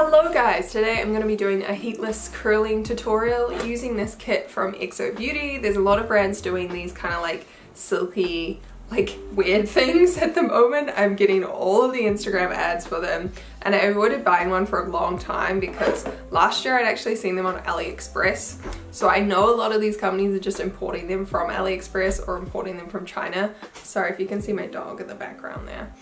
Hello guys, today I'm going to be doing a heatless curling tutorial using this kit from XO Beauty. There's a lot of brands doing these kind of like silky, like weird things at the moment. I'm getting all of the Instagram ads for them and I avoided buying one for a long time because last year I'd actually seen them on AliExpress. So I know a lot of these companies are just importing them from AliExpress or importing them from China. Sorry if you can see my dog in the background there.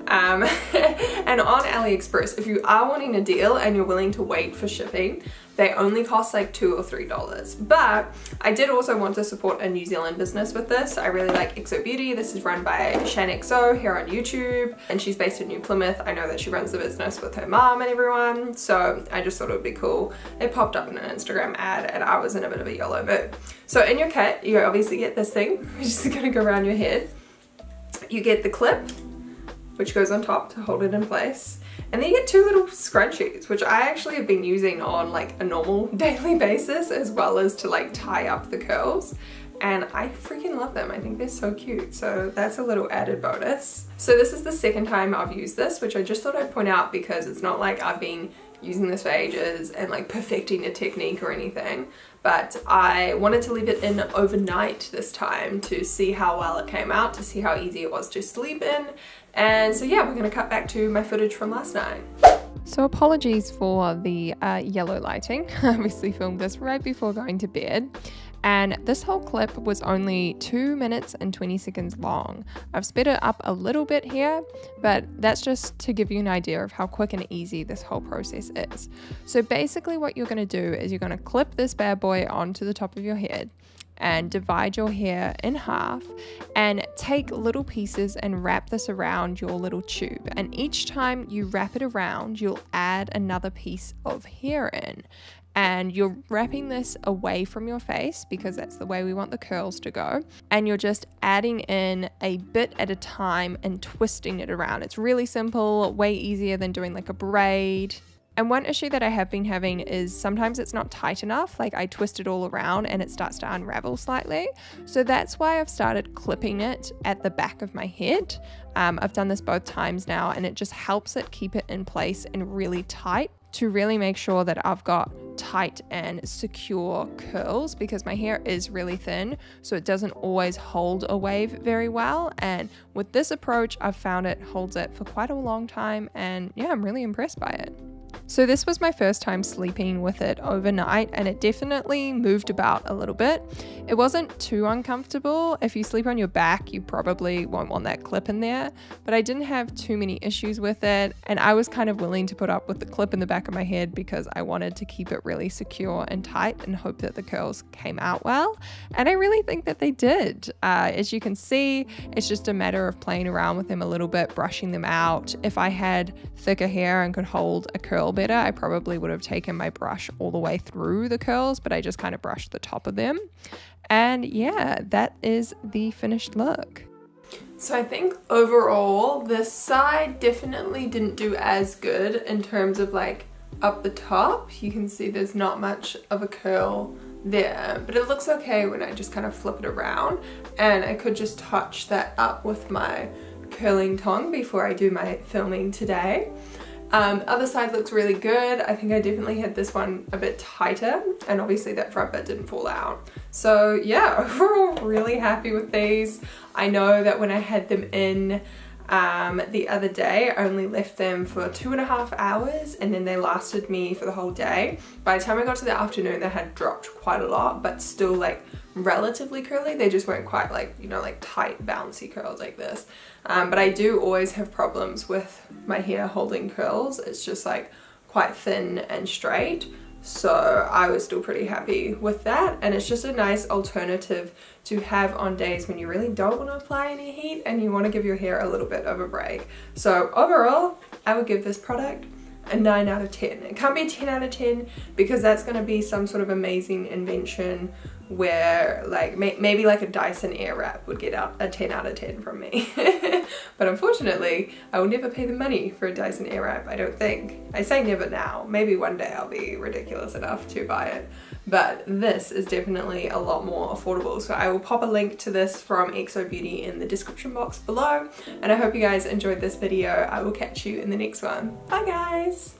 And on AliExpress, if you are wanting a deal and you're willing to wait for shipping, they only cost like $2 or $3. But I did also want to support a New Zealand business with this. I really like XO Beauty. This is run by Shan XO here on YouTube and she's based in New Plymouth. I know that she runs the business with her mom and everyone, so I just thought it would be cool. It popped up in an Instagram ad and I was in a bit of a YOLO mood. So in your kit, you obviously get this thing, which is gonna go around your head. You get the clip, which goes on top to hold it in place. And then you get two little scrunchies, which I actually have been using on like a normal daily basis as well as to like tie up the curls. And I freaking love them. I think they're so cute. So that's a little added bonus. So this is the second time I've used this, which I just thought I'd point out because it's not like I've been using this for ages and like perfecting a technique or anything, but I wanted to leave it in overnight this time to see how well it came out, to see how easy it was to sleep in. And so yeah, we're gonna cut back to my footage from last night. So apologies for the yellow lighting. I obviously filmed this right before going to bed. And this whole clip was only 2 minutes and 20 seconds long. I've sped it up a little bit here, but that's just to give you an idea of how quick and easy this whole process is. So basically what you're gonna do is you're gonna clip this bad boy onto the top of your head and divide your hair in half and take little pieces and wrap this around your little tube. And each time you wrap it around, you'll add another piece of hair in. And you're wrapping this away from your face because that's the way we want the curls to go. And you're just adding in a bit at a time and twisting it around. It's really simple, way easier than doing like a braid. And one issue that I have been having is sometimes it's not tight enough, like I twist it all around and it starts to unravel slightly. So that's why I've started clipping it at the back of my head. I've done this both times now and it just helps it keep it in place and really tight to really make sure that I've got tight and secure curls because my hair is really thin, so it doesn't always hold a wave very well. And with this approach, I've found it holds it for quite a long time and yeah, I'm really impressed by it. So this was my first time sleeping with it overnight and it definitely moved about a little bit. It wasn't too uncomfortable. If you sleep on your back, you probably won't want that clip in there, but I didn't have too many issues with it. And I was kind of willing to put up with the clip in the back of my head because I wanted to keep it really secure and tight and hope that the curls came out well. And I really think that they did. As you can see, it's just a matter of playing around with them a little bit, brushing them out. If I had thicker hair and could hold a curl better, I probably would have taken my brush all the way through the curls, but I just kind of brushed the top of them. And yeah, that is the finished look. So I think overall this side definitely didn't do as good in terms of like up the top. You can see there's not much of a curl there, but it looks okay when I just kind of flip it around, and I could just touch that up with my curling tongue before I do my filming today. Other side looks really good. I think I definitely had this one a bit tighter and obviously that front bit didn't fall out. So yeah, overall really happy with these. I know that when I had them in the other day, I only left them for 2.5 hours and then they lasted me for the whole day. By the time I got to the afternoon, they had dropped quite a lot, but still like relatively curly. They just weren't quite like, you know, like tight bouncy curls like this. But I do always have problems with my hair holding curls. It's just like quite thin and straight. So I was still pretty happy with that, and it's just a nice alternative to have on days when you really don't want to apply any heat and you want to give your hair a little bit of a break. So overall, I would give this product a 9 out of 10. It can't be a 10 out of 10 because that's going to be some sort of amazing invention where like maybe like a Dyson Airwrap would get a 10 out of 10 from me. But unfortunately, I will never pay the money for a Dyson Airwrap, I don't think. I say never now. Maybe one day I'll be ridiculous enough to buy it. But this is definitely a lot more affordable. So I will pop a link to this from XO Beauty in the description box below. And I hope you guys enjoyed this video. I will catch you in the next one. Bye guys!